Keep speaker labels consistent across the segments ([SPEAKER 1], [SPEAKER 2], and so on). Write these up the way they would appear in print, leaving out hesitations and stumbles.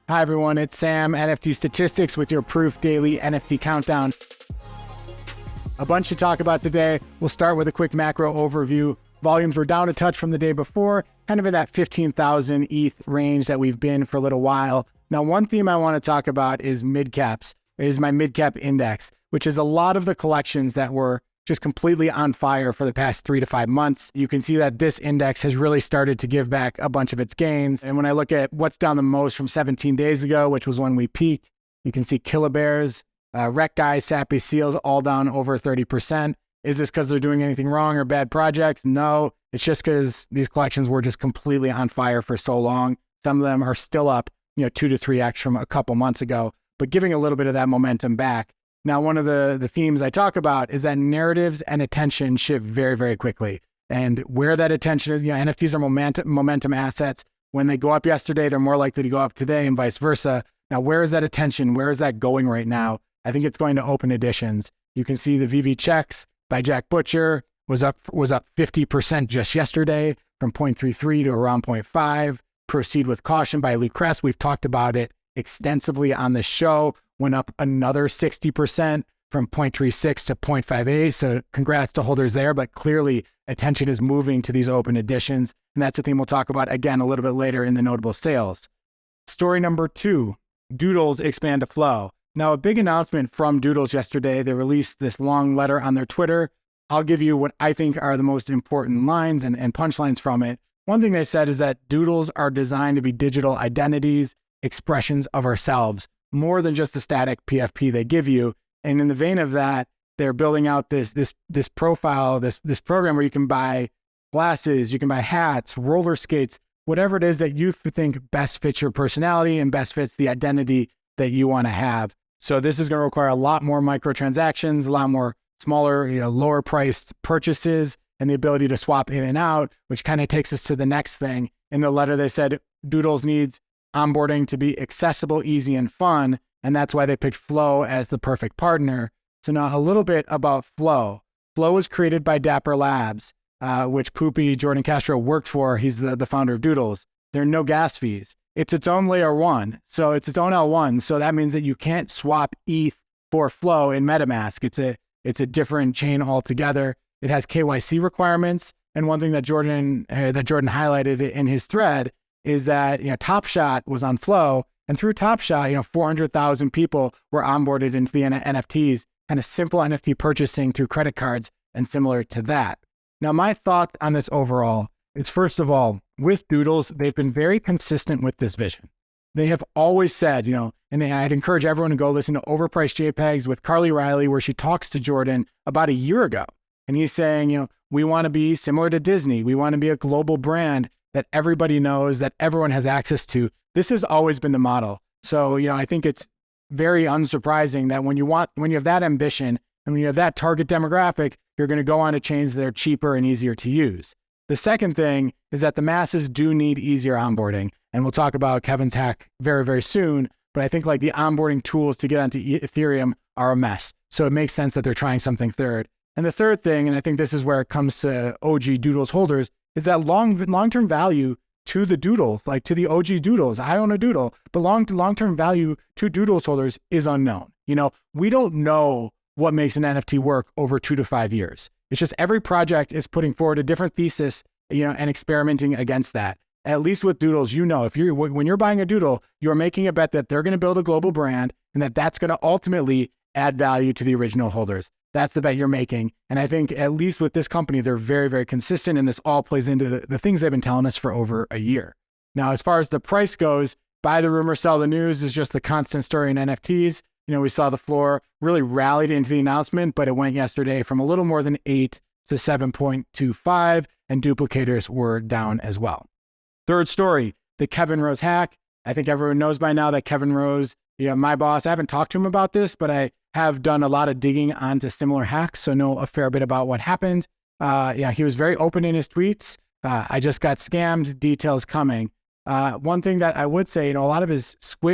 [SPEAKER 1] Hi everyone, it's Sam, NFT Statistics with your Proof Daily NFT Countdown. A bunch to talk about today. We'll start with a quick macro overview. Volumes were down a touch from the day before, kind of in that 15,000 ETH range that we've been for a little while. Now, one theme I want to talk about is mid-caps. It is my mid-cap index, which is a lot of the collections that were just completely on fire for the past 3 to 5 months. You can see that this index has really started to give back a bunch of its gains. And when I look at what's down the most from 17 days ago, which was when we peaked, you can see Killer Bears, Wreck Guys, Sappy Seals, all down over 30%. Is this because they're doing anything wrong or bad projects? No, it's just because these collections were just completely on fire for so long. Some of them are still up, 2 to 3x from a couple months ago, but giving a little bit of that momentum back. Now, one of the themes I talk about is that narratives and attention shift very, very quickly. And where that attention is, NFTs are momentum assets. When they go up yesterday, they're more likely to go up today and vice versa. Now, where is that attention? Where is that going right now? I think it's going to open editions. You can see the VV checks by Jack Butcher was up 50% just yesterday from 0.33 to around 0.5. Proceed with Caution by Lee Kress. We've talked about it extensively on the show. Went up another 60% from 0.36 to 0.58. So congrats to holders there, but clearly attention is moving to these open editions. And that's a theme we'll talk about again a little bit later in the notable sales. Story number 2, Doodles expand to flow. Now, a big announcement from Doodles yesterday. They released this long letter on their Twitter. I'll give you what I think are the most important lines and punchlines from it. One thing they said is that Doodles are designed to be digital identities, expressions of ourselves, more than just the static PFP they give you. And in the vein of that, they're building out this profile, this program where you can buy glasses, you can buy hats, roller skates, whatever it is that you think best fits your personality and best fits the identity that you want to have. So this is going to require a lot more microtransactions, a lot more smaller, lower priced purchases, and the ability to swap in and out, which kind of takes us to the next thing. In the letter, they said Doodles needs onboarding to be accessible, easy, and fun. And that's why they picked Flow as the perfect partner. So now a little bit about Flow. Flow was created by Dapper Labs, which Poopy Jordan Castro worked for. He's the founder of Doodles. There are no gas fees. It's its own layer 1. So it's its own L1. So that means that you can't swap ETH for Flow in MetaMask. It's a different chain altogether. It has KYC requirements. And one thing that Jordan highlighted in his thread is that Top Shot was on Flow, and through Top Shot, 400,000 people were onboarded into the NFTs, kind of simple NFT purchasing through credit cards and similar to that. Now, my thoughts on this overall is, first of all, with Doodles, they've been very consistent with this vision. They have always said, and I'd encourage everyone to go listen to Overpriced JPEGs with Carly Riley, where she talks to Jordan about a year ago. And he's saying, we want to be similar to Disney. We want to be a global brand that everybody knows, that everyone has access to. This has always been the model. So, I think it's very unsurprising that when you have that ambition and when you have that target demographic, you're going to go on to chains that are cheaper and easier to use. The second thing is that the masses do need easier onboarding. And we'll talk about Kevin's hack very, very soon. But I think the onboarding tools to get onto Ethereum are a mess. So it makes sense that they're trying something third. And the third thing, and I think this is where it comes to OG Doodles holders, is that long-term value to the Doodles, to the OG Doodles. I own a Doodle, but long-term value to Doodles holders is unknown. We don't know what makes an NFT work over 2 to 5 years. It's just every project is putting forward a different thesis, and experimenting against that. At least with Doodles, when you're buying a Doodle, you're making a bet that they're going to build a global brand and that's going to ultimately add value to the original holders. That's the bet you're making. And I think at least with this company, they're very, very consistent, and this all plays into the things they've been telling us for over a year. Now, as far as the price goes, buy the rumor, sell the news is just the constant story in NFTs. We saw the floor really rallied into the announcement, but it went yesterday from a little more than 8 to 7.25, and duplicators were down as well. Third story, the Kevin Rose hack. I think everyone knows by now that Kevin Rose, my boss, I haven't talked to him about this, but I have done a lot of digging onto similar hacks, so know a fair bit about what happened. He was very open in his tweets. I just got scammed, details coming. One thing that I would say, a lot of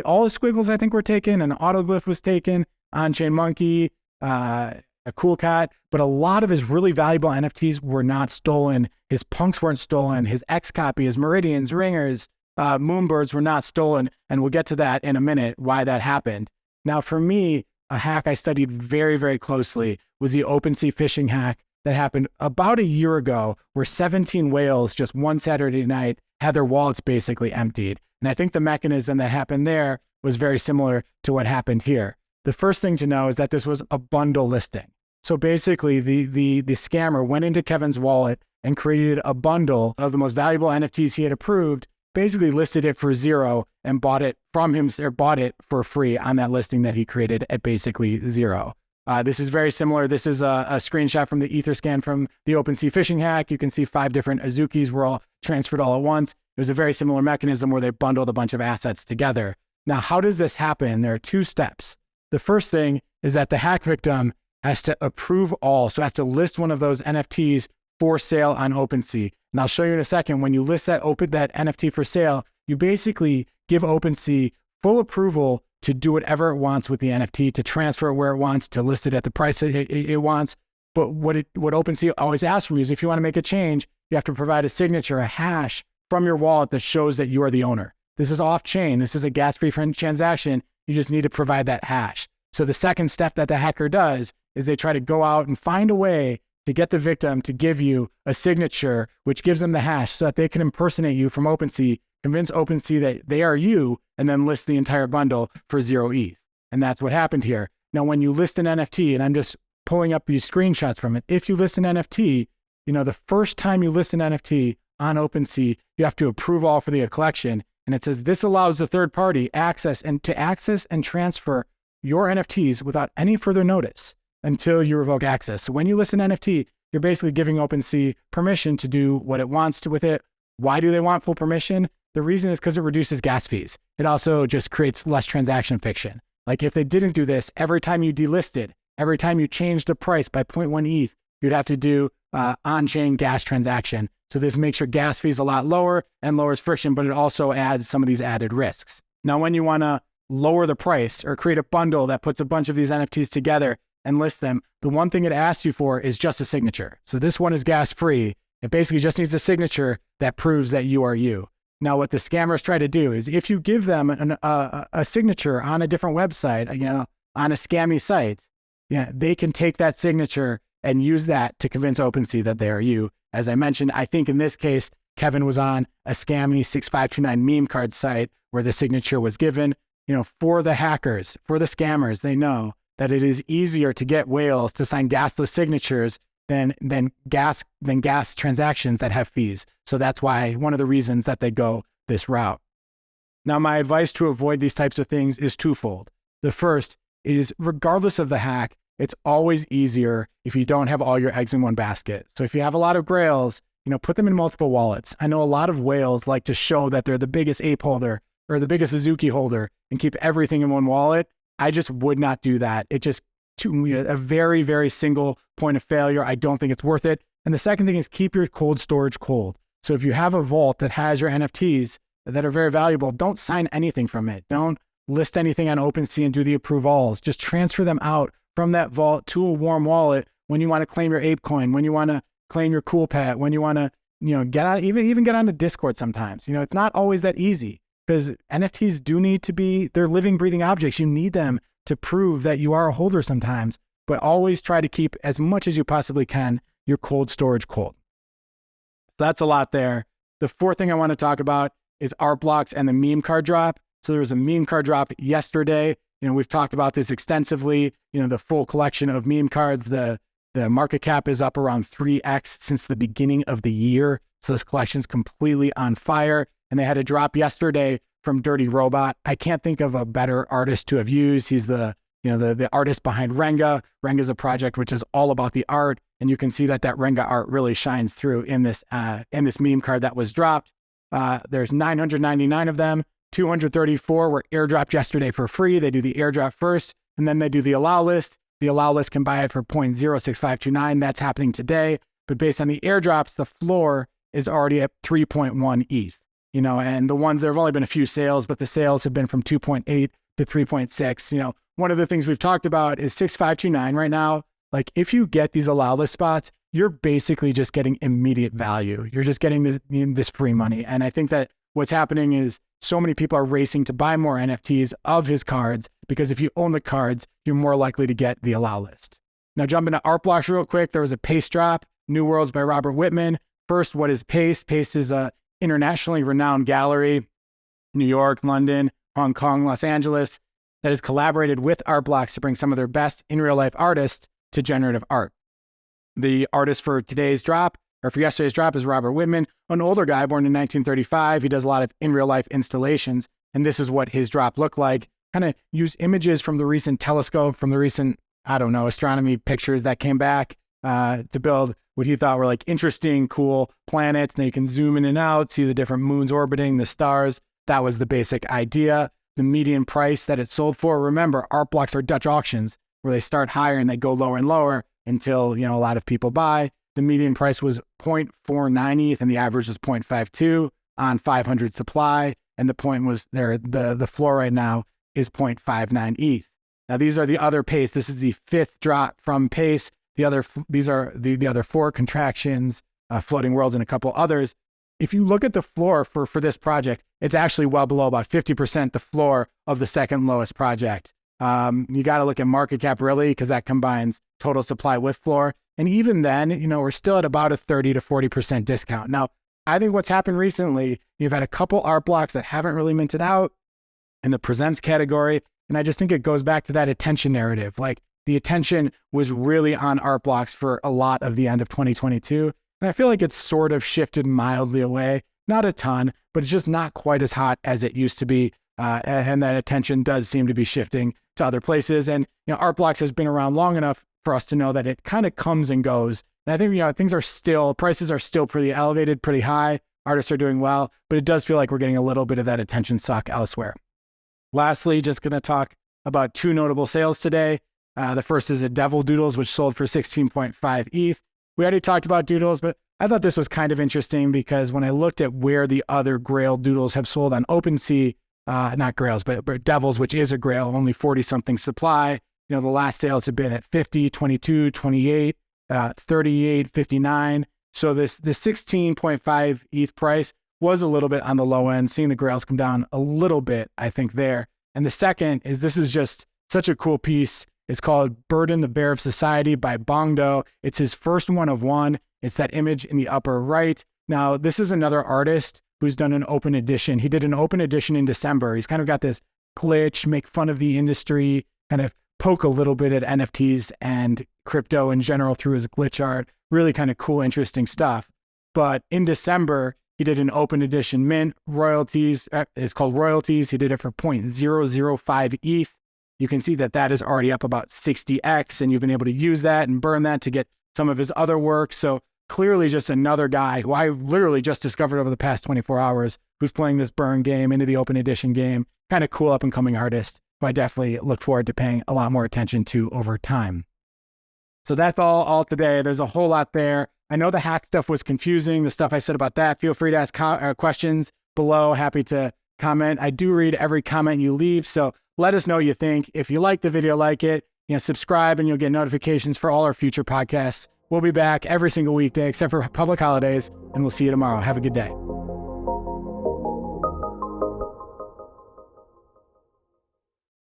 [SPEAKER 1] all his squiggles I think were taken, an autoglyph was taken, on-chain monkey, a cool cat, but a lot of his really valuable NFTs were not stolen. His punks weren't stolen. His X copy, his Meridians, Ringers, moonbirds were not stolen. And we'll get to that in a minute, why that happened. Now, for me, a hack I studied very, very closely was the OpenSea phishing hack that happened about a year ago, where 17 whales just one Saturday night had their wallets basically emptied. And I think the mechanism that happened there was very similar to what happened here. The first thing to know is that this was a bundle listing. So basically the scammer went into Kevin's wallet and created a bundle of the most valuable NFTs he had approved, basically listed it for $0 and bought it from him, or bought it for free on that listing that he created at basically $0. This is very similar. This is a screenshot from the Etherscan from the OpenSea phishing hack. You can see 5 different Azukis were all transferred all at once. It was a very similar mechanism where they bundled a bunch of assets together. Now, how does this happen? There are 2 steps. The first thing is that the hack victim has to approve all, so has to list one of those NFTs for sale on OpenSea. And I'll show you in a second, when you list that NFT for sale, you basically give OpenSea full approval to do whatever it wants with the NFT, to transfer it where it wants, to list it at the price it wants. But what OpenSea always asks from you is, if you want to make a change, you have to provide a signature, a hash from your wallet that shows that you are the owner. This is off-chain. This is a gas-free transaction. You just need to provide that hash. So the second step that the hacker does is they try to go out and find a way to get the victim to give you a signature, which gives them the hash so that they can impersonate you from OpenSea, convince OpenSea that they are you, and then list the entire bundle for 0 ETH. And that's what happened here. Now, when you list an NFT, and I'm just pulling up these screenshots from it, if you list an NFT, the first time you list an NFT on OpenSea, you have to approve all for the collection. And it says this allows the third party access and transfer your NFTs without any further notice until you revoke access. So when you list an NFT, you're basically giving OpenSea permission to do what it wants to with it. Why do they want full permission? The reason is because it reduces gas fees. It also just creates less transaction friction. Like if they didn't do this, every time you delisted, every time you changed the price by 0.1 ETH, you'd have to do on-chain gas transaction. So this makes your gas fees a lot lower and lowers friction, but it also adds some of these added risks. Now, when you want to lower the price or create a bundle that puts a bunch of these NFTs together and list them, the one thing it asks you for is just a signature. So this one is gas-free. It basically just needs a signature that proves that you are you. Now, what the scammers try to do is, if you give them a signature on a different website, on a scammy site, they can take that signature and use that to convince OpenSea that they are you. As I mentioned, I think in this case, Kevin was on a scammy 6529 MemeCards site where the signature was given. For the hackers, for the scammers, they know that it is easier to get whales to sign gasless signatures than gas transactions that have fees. So that's why one of the reasons that they go this route. Now, my advice to avoid these types of things is twofold. The first is, regardless of the hack, it's always easier if you don't have all your eggs in one basket. So if you have a lot of grails, put them in multiple wallets. I know a lot of whales like to show that they're the biggest ape holder or the biggest Azuki holder and keep everything in one wallet. I just would not do that. It just a very, very single point of failure. I don't think it's worth it. And the second thing is, keep your cold storage cold. So if you have a vault that has your NFTs that are very valuable, don't sign anything from it. Don't list anything on OpenSea and do the approvals. Just transfer them out from that vault to a warm wallet when you want to claim your ape coin, when you want to claim your cool pet, when you want to, get on, even get onto Discord sometimes. It's not always that easy, because NFTs do need to be, they're living, breathing objects. You need them to prove that you are a holder sometimes, but always try to keep, as much as you possibly can, your cold storage cold. So that's a lot there. The fourth thing I want to talk about is art blocks and the meme card drop. So there was a meme card drop yesterday. We've talked about this extensively. The full collection of meme cards, the market cap is up around 3x since the beginning of the year. So this collection's completely on fire. And they had a drop yesterday from Dirty Robot. I can't think of a better artist to have used. He's the artist behind Renga. Renga is a project which is all about the art, and you can see that Renga art really shines through in this meme card that was dropped. There's 999 of them. 234 were airdropped yesterday for free. They do the airdrop first, and then they do the allow list. The allow list can buy it for 0.06529. That's happening today. But based on the airdrops, the floor is already at 3.1 ETH. And the ones, there have only been a few sales, but the sales have been from 2.8 to 3.6. One of the things we've talked about is 6529 right now. Like, if you get these allow list spots, you're basically just getting immediate value. You're just getting this free money. And I think that what's happening is so many people are racing to buy more NFTs of his cards, because if you own the cards, you're more likely to get the allow list. Now jumping to art blocks real quick, there was a Pace drop, New Worlds by Robert Whitman. First, what is Pace? Pace is a internationally renowned gallery, New York, London, Hong Kong, Los Angeles, that has collaborated with art blocks to bring some of their best in real life artists to generative art. The artist for today's drop, or for yesterday's drop, is Robert Whitman, an older guy born in 1935. He does a lot of in real life installations, and this is what his drop looked like. Kind of use images from the recent telescope, from the recent, astronomy pictures that came back to build what he thought were like interesting, cool planets. And you can zoom in and out, see the different moons orbiting, the stars. That was the basic idea. The median price that it sold for, remember, art blocks are Dutch auctions where they start higher and they go lower and lower until, a lot of people buy. The median price was 0.49 ETH and the average was 0.52 on 500 supply. And the point was there, the floor right now is 0.59 ETH. Now these are the other Pace. This is the fifth drop from Pace. These are the other four contractions, Floating Worlds, and a couple others. If you look at the floor for this project, it's actually well below about 50% the floor of the second lowest project. You got to look at market cap really, because that combines total supply with floor. And even then, we're still at about a 30 to 40% discount. Now, I think what's happened recently, you've had a couple art blocks that haven't really minted out in the presents category. And I just think it goes back to that attention narrative. Like the attention was really on art blocks for a lot of the end of 2022. And I feel like it's sort of shifted mildly away, not a ton, but it's just not quite as hot as it used to be. And that attention does seem to be shifting to other places. And, art blocks has been around long enough for us to know that it kind of comes and goes. And I think, prices are still pretty elevated, pretty high. Artists are doing well, but it does feel like we're getting a little bit of that attention suck elsewhere. Lastly, just going to talk about two notable sales today. The first is a Devil Doodles, which sold for 16.5 ETH. We already talked about Doodles, but I thought this was kind of interesting because when I looked at where the other Grail Doodles have sold on OpenSea, not Grails, but Devils, which is a Grail, only 40 something supply. The last sales have been at 50, 22, 28, 38, 59. So the 16.5 ETH price was a little bit on the low end, seeing the Grails come down a little bit, I think there. And the second is, this is just such a cool piece. It's called Burden, the Bear of Society by Bongdo. It's his first one of one. It's that image in the upper right. Now, this is another artist who's done an open edition. He did an open edition in December. He's kind of got this glitch, make fun of the industry, kind of poke a little bit at NFTs and crypto in general through his glitch art. Really kind of cool, interesting stuff. But in December, he did an open edition mint, royalties. It's called Royalties. He did it for 0.005 ETH. You can see that is already up about 60x, and you've been able to use that and burn that to get some of his other work. So clearly just another guy who I literally just discovered over the past 24 hours who's playing this burn game into the open edition game. Kind of cool up and coming artist who I definitely look forward to paying a lot more attention to over time. So that's all today. There's a whole lot there. I know the hack stuff was confusing, the stuff I said about that. Feel free to ask questions below. Happy to comment. I do read every comment you leave, so let us know what you think. If you like the video, like it, subscribe and you'll get notifications for all our future podcasts. We'll be back every single weekday except for public holidays, and we'll see you tomorrow. Have a good day.